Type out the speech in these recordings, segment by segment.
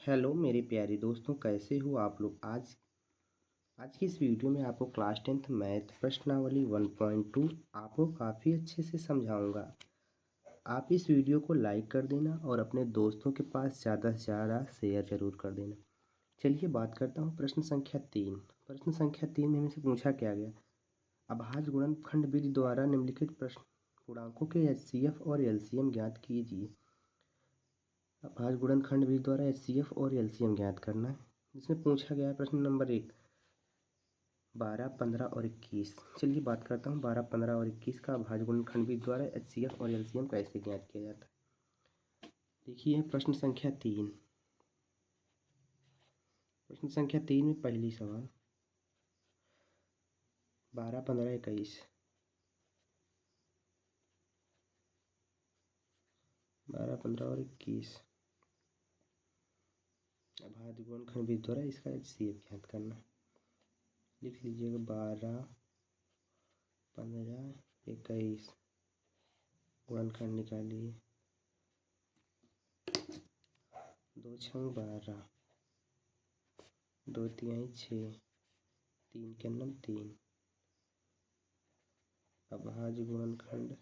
Hello मेरे प्यारे दोस्तों, कैसे हो आप लोग। आज आज की इस वीडियो में आपको क्लास 10th मैथ प्रश्नावली 1.2 आपको काफ़ी अच्छे से समझाऊंगा। आप इस वीडियो को लाइक कर देना और अपने दोस्तों के पास ज़्यादा से ज़्यादा शेयर ज़रूर कर देना। चलिए बात करता हूँ प्रश्न संख्या 3। प्रश्न संख्या 3 में हमसे पूछा क्या गया, अभाज्य गुणनखंड विधि द्वारा निम्नलिखित प्रश्न पूर्णांकों के HCF और LCM ज्ञात कीजिए। अभाज्य गुणनखंड विधि द्वारा HCF और LCM ज्ञात करना है, जिसमें पूछा गया है प्रश्न नंबर 1 12, 15 और 21। चलिए बात करता हूँ 12, 15 और 21 का अभाज्य गुणनखंड विधि द्वारा HCF और LCM कैसे ज्ञात किया जाता है। देखिए प्रश्न संख्या 3। प्रश्न संख्या 3 में पहली सवाल 12, 15, 21। 12, 15 और 21 अभाज्य गुणनखंड विधि द्वारा इसका HCF ज्ञात करना है। लिख लीजिएगा 12, 15, 21 गुणनखंड निकालिए। 2 छंग 12, 2 तिहाई 6, 3 के नम 3। अभाज्य गुणनखंड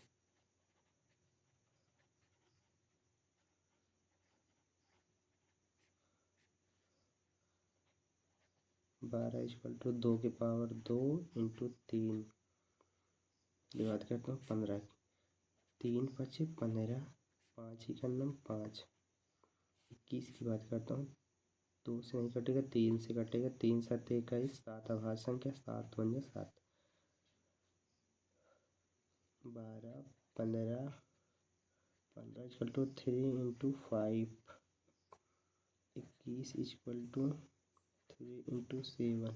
बारह इक्वल टू 2 के पावर 2 इंटू 3 डिवाइड करता हूँ 15। 3 5 15, 5 ही करना 5। 21 की बात करता हूँ, 2 से नहीं कटेगा, 3 से कटेगा। 3 7 21, 7 अभाज्य संख्या, 7 बन जाए 7। 12, 15, 15 equal to 3 into 5। 21 equal to 3 into 7।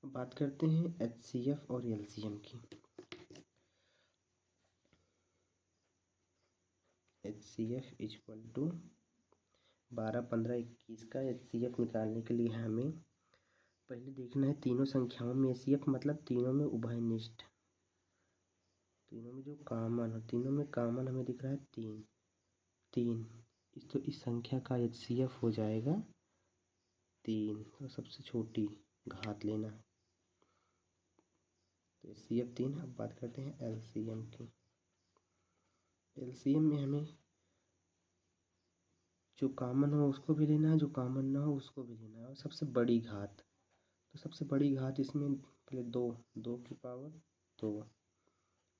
बात करते हैं HCF और LCM की। HCF इक्वल टू 12, 15, 21 का HCF निकालने के लिए हमें पहले देखना है तीनों संख्याओं में HCF, मतलब तीनों में उभयनिष्ठ, तीनों में जो कॉमन हो, तीनों में कॉमन हमें दिख रहा है 3। तो इस संख्या का HCF हो जाएगा 3। तो सबसे छोटी घात लेना है, तो HCF 3। अब बात करते हैं LCM की। LCM में हमें जो कॉमन हो उसको भी लेना है, जो कॉमन ना हो उसको भी लेना है, और सबसे बड़ी घात। तो सबसे बड़ी घात इसमें पहले 2 की पावर 2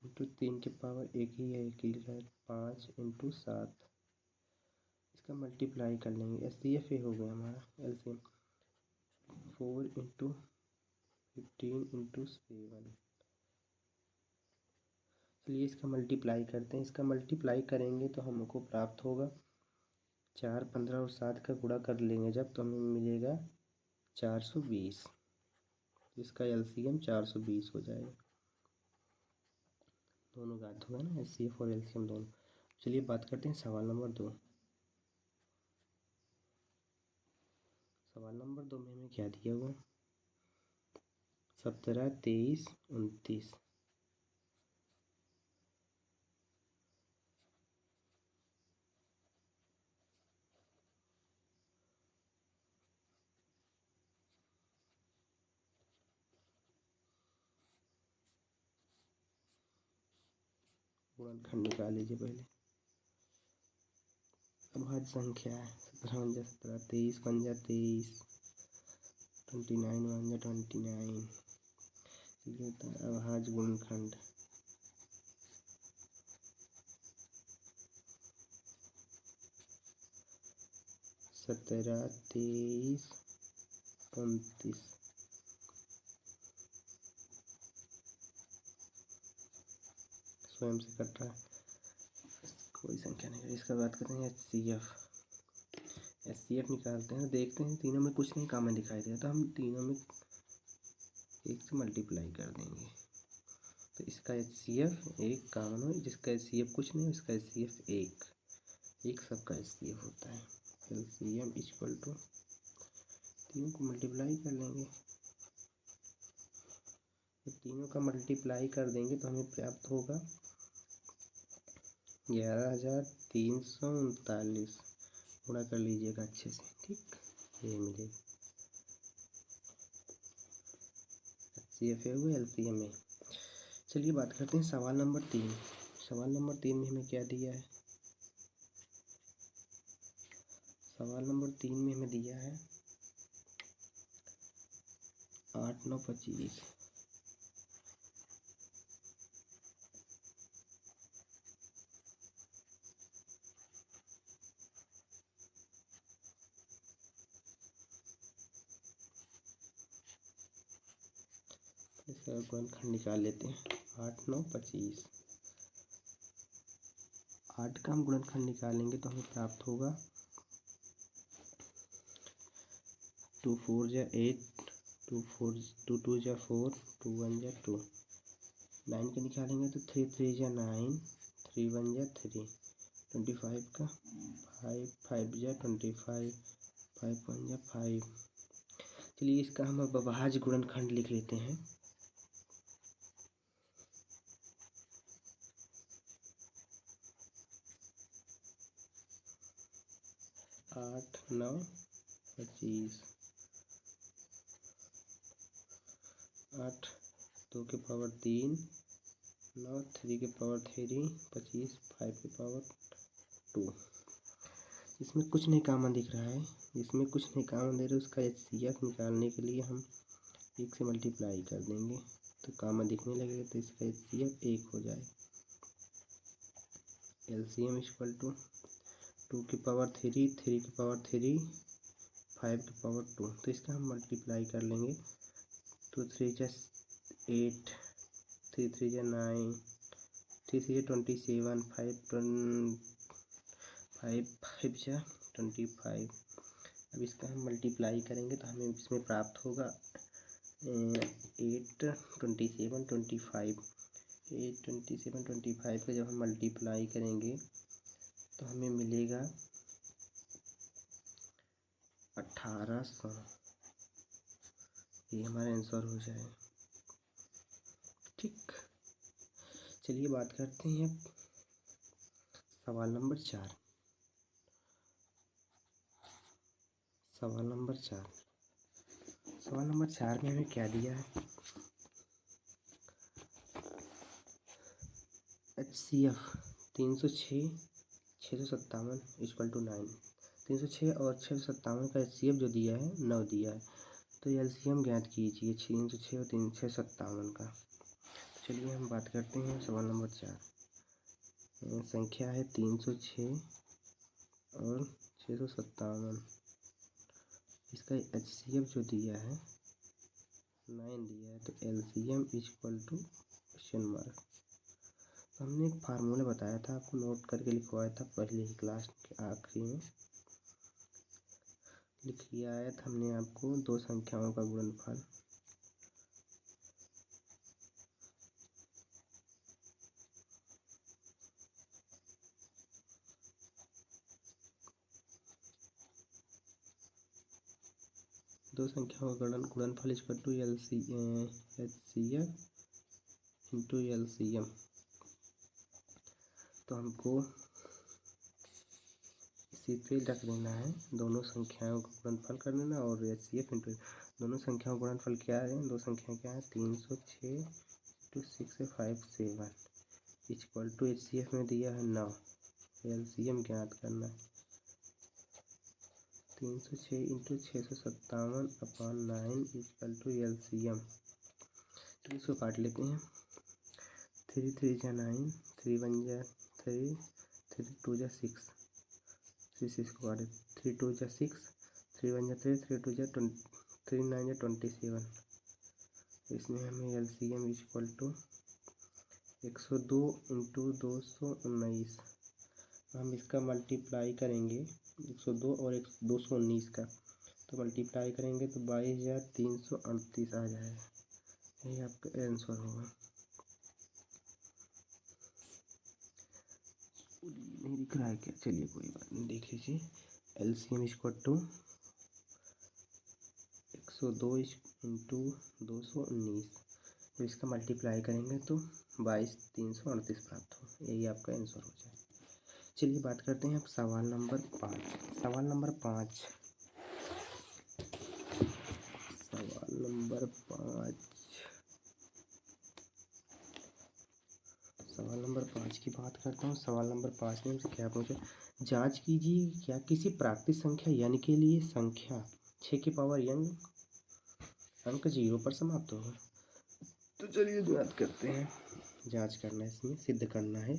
इंटू 3 की पावर 1 ही है, 1 ही है, 5 इंटू 7। इसका मल्टीप्लाई कर लेंगे। HCF ये हो गया हमारा LCM 4 इंटू 15 इंटू 7। चलिए इसका मल्टीप्लाई करते हैं। इसका मल्टीप्लाई करेंगे तो हमको प्राप्त होगा 4, 15 और 7 का गुणा कर लेंगे जब, तो हमें मिलेगा 420। इसका LCM 420 हो जाएगा। दोनों ज्ञात हुआ ना, HCF और LCM दोनों। चलिए बात करते हैं सवाल नंबर 2। सवाल नंबर 2 में हमें क्या दिया हुआ, 17, 23, 29। गुणनखंड निकाल लीजिए पहले। अभाज्य संख्या है, 17 बन जा 17, 23 बन जा 23, 29 बन जा 29। चलिए अभाज्य गुणनखंड 17, 23, 29। स्वयं से कट रहा है, कोई संख्या नहीं है। इसका बात करते हैं HCF निकालते हैं, देखते हैं तीनों में कुछ नहीं कॉमन दिखाई दे, तो हम तीनों में 1 से मल्टीप्लाई कर देंगे। तो इसका HCF 1 कॉमन हो, जिसका HCF कुछ नहीं, इसका HCF 1 सबका HCF होता है। LCM इक्वल टू तीनों को मल्टीप्लाई कर लेंगे। तो तीनों का मल्टीप्लाई कर देंगे तो हमें प्राप्त होगा 11,339। गुणा कर लीजिएगा अच्छे से, ठीक। ये मिलेगा। HCF है वो LCM है। चलिए बात करते हैं सवाल नंबर 3। सवाल नंबर 3 में हमें क्या दिया है? सवाल नंबर 3 में हमें दिया है 8, 9, 25। इसका गुणनखंड निकाल लेते हैं। 8, 9, 25। 8 का हम गुणनखंड निकालेंगे तो हमें प्राप्त होगा 2 4 जा 8, 2 4 2 2 जा 4, 2 1 जा 2। 9 का निकालेंगे तो 3 3 जा 9, 3 1 जा 3। 25 का 5 5 जा 25, 5 1 जा 5। चलिए इसका हम अब अभाज्य गुणनखंड लिख लेते हैं। 8, 9, 25। 8 2 के पावर 3, 9 3 के पावर 3, 25 5 के पावर 2। इसमें कुछ नहीं कॉमन दिख रहा है। इसमें कुछ नहीं कॉमन दे रहा है, उसका HCF निकालने के लिए हम 1 से मल्टीप्लाई कर देंगे तो कॉमन दिखने लगेगा, तो इसका HCF 1 हो जाए। LCM इक्वल टू 2 की पावर 3, 3 की पावर 3, 5 की पावर 2। तो इसका हम मल्टीप्लाई कर लेंगे तो 3 जा 8, 3 3 जा 9, 3 3 जा 27, 5 5 जा 25। अब इसका हम मल्टीप्लाई करेंगे तो हमें इसमें प्राप्त होगा 8 27 25। 8 27 25 का जब हम मल्टीप्लाई करेंगे तो हमें मिलेगा 1800। ये हमारा आंसर हो जाए। ठीक, चलिए बात करते हैं सवाल नंबर 4। सवाल नंबर 4। सवाल नंबर 4 में हमें क्या दिया है? HCF 306 657 equal to 9। 306 और 657 का HCF जो दिया है 9 दिया है, तो LCM ज्ञात कीजिए 306 और 657 का। चलिए हम बात करते हैं सवाल नंबर 4। संख्या है 306 और 657। इसका HCF जो दिया है 9 दिया है, तो LCM equal to question mark. तो हमने एक फार्मूला बताया था, आपको नोट करके लिखवाया था पहले ही क्लास के आखिरी में लिख आया था हमने आपको। दो संख्याओं का गुणनफल दो संख्याओं का गुणनफल equal to HCF into LCM। तो हमको इसी पे रख देना है, दोनों संख्याओं का गुणनफल कर देना और HCF इंटू दोनों संख्याओं का गुणनफल क्या है? दो संख्या क्या है? 306 इंटू 657 इक्वल टू HCF में दिया है 9, LCM ज्ञात करना है 306 into 657 upon 9 equal to LCM। तो इसको काट लेते हैं। 3 3 जा 9, 3 1 जा 3, 3 2 जा 6, 3 6 को काटे 3 2 जा 6, 3 1 जा 3, 3 2 जा 3 9 जा 27। इसमें हमें LCM इक्वल टू 102 इंटू 219। हम इसका मल्टीप्लाई करेंगे 102 और 219 का, तो मल्टीप्लाई करेंगे तो 22,338 आ जाएगा। यही आपका आंसर होगा। नहीं दिख रहा है क्या? चलिए कोई बात नहीं, देख लीजिए। LCM इक्वल टू 102 इंटू 219, तो इसका मल्टीप्लाई करेंगे तो 22,338 प्राप्त हो। यही आपका आंसर हो जाए। चलिए बात करते हैं अब सवाल नंबर 5। सवाल नंबर 5 सवाल नंबर 5। सवाल नंबर 5 की बात करता हूँ। सवाल नंबर 5 में हमसे क्या पूछा, जांच कीजिए क्या किसी प्राकृतिक संख्या n के लिए संख्या 6 की पावर n अंक 0 पर समाप्त होगा। तो चलिए बात करते हैं। जांच करना है, इसमें सिद्ध करना है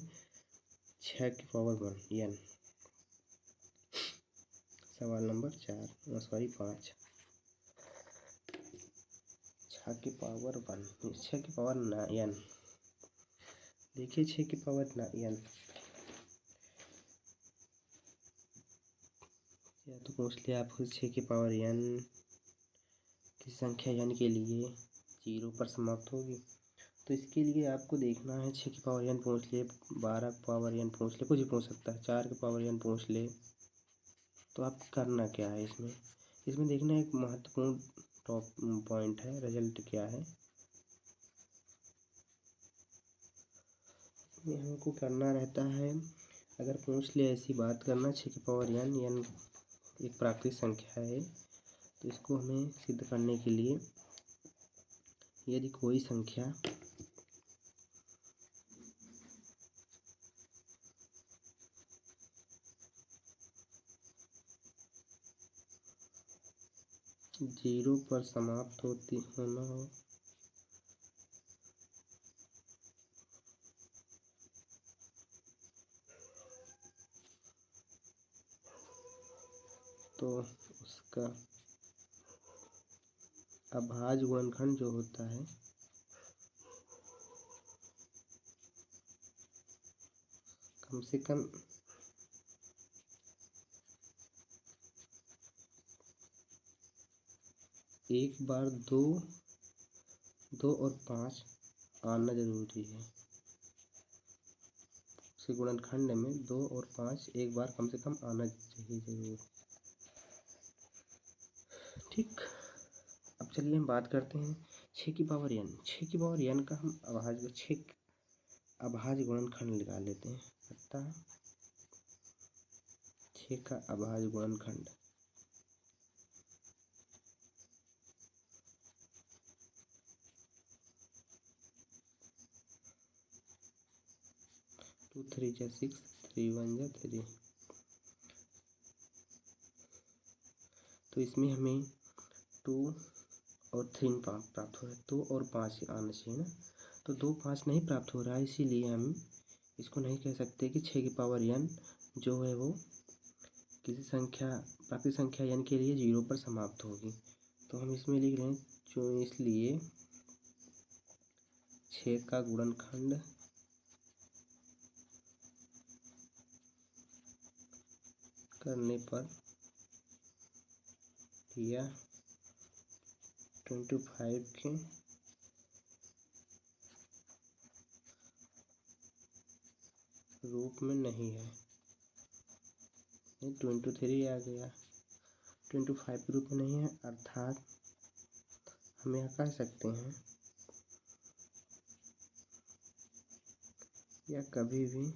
6 की पावर 1 n। सवाल नंबर 5। 6 की पावर 1, 6 की पावर n। देखिए 6 की पावर n, या तो पूछ लिया आपको 6 की पावर n किसी संख्या n के लिए 0 पर समाप्त होगी। तो इसके लिए आपको देखना है 6 की पावर n पूछ ले, 12 की पावर n पूछ ले, कुछ भी पूछ सकता है, 4 की पावर n पूछ ले। तो आप करना क्या है इसमें देखना एक महत्वपूर्ण टॉप पॉइंट है, रिजल्ट क्या है। इसमें हमको करना रहता है, अगर पूछ ले ऐसी बात करना 6 की पावर n एक प्राकृतिक संख्या है, तो इसको हमें सिद्ध करने के लिए यदि कोई संख्या जीरो पर समाप्त होना हो तो उसका अभाज्य गुणनखंड जो होता है कम से कम एक बार दो और 5 आना जरूरी है। उसी गुणनखंड में 2 और 5 एक बार कम से कम आना चाहिए जरूर। ठीक, अब चलिए हम बात करते हैं 6 की पावर n। 6 की पावर n का हम अभाज्य गुणनखंड निकाल लेते हैं, अतः 6 का अभाज्य गुणनखंड 2 3 जा 6, 3 1 जा 3। तो इसमें हमें 2 और 3 प्राप्त हो रहा है, 2 और 5 आना चाहिए ना। तो 2 5 नहीं प्राप्त हो रहा है, इसीलिए हम इसको नहीं कह सकते कि 6 की पावर n जो है वो किसी प्राकृतिक संख्या n के लिए 0 पर समाप्त होगी। तो हम इसमें लिख रहे हैं जो, इसलिए 6 का गुणनखंड करने पर यह 25 के रूप में नहीं है, 23 आ गया, 25 के रूप में नहीं है। अर्थात हम यह कह सकते हैं यह कभी भी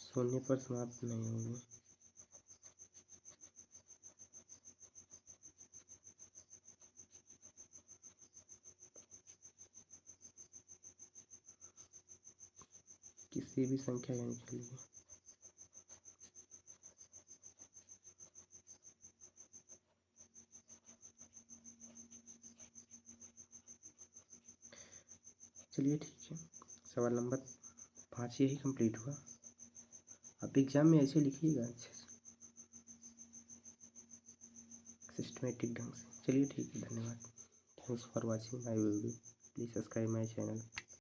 शून्य पर समाप्त नहीं होगी। किसी भी संख्या n के लिए। चलिए ठीक है, सवाल नंबर 5 यही कंप्लीट हुआ। आप एग्जाम में ऐसे लिखिएगा अच्छे से, सिस्टमेटिक ढंग से। चलिए ठीक है, धन्यवाद। Thanks for watching my video. Please subscribe my channel.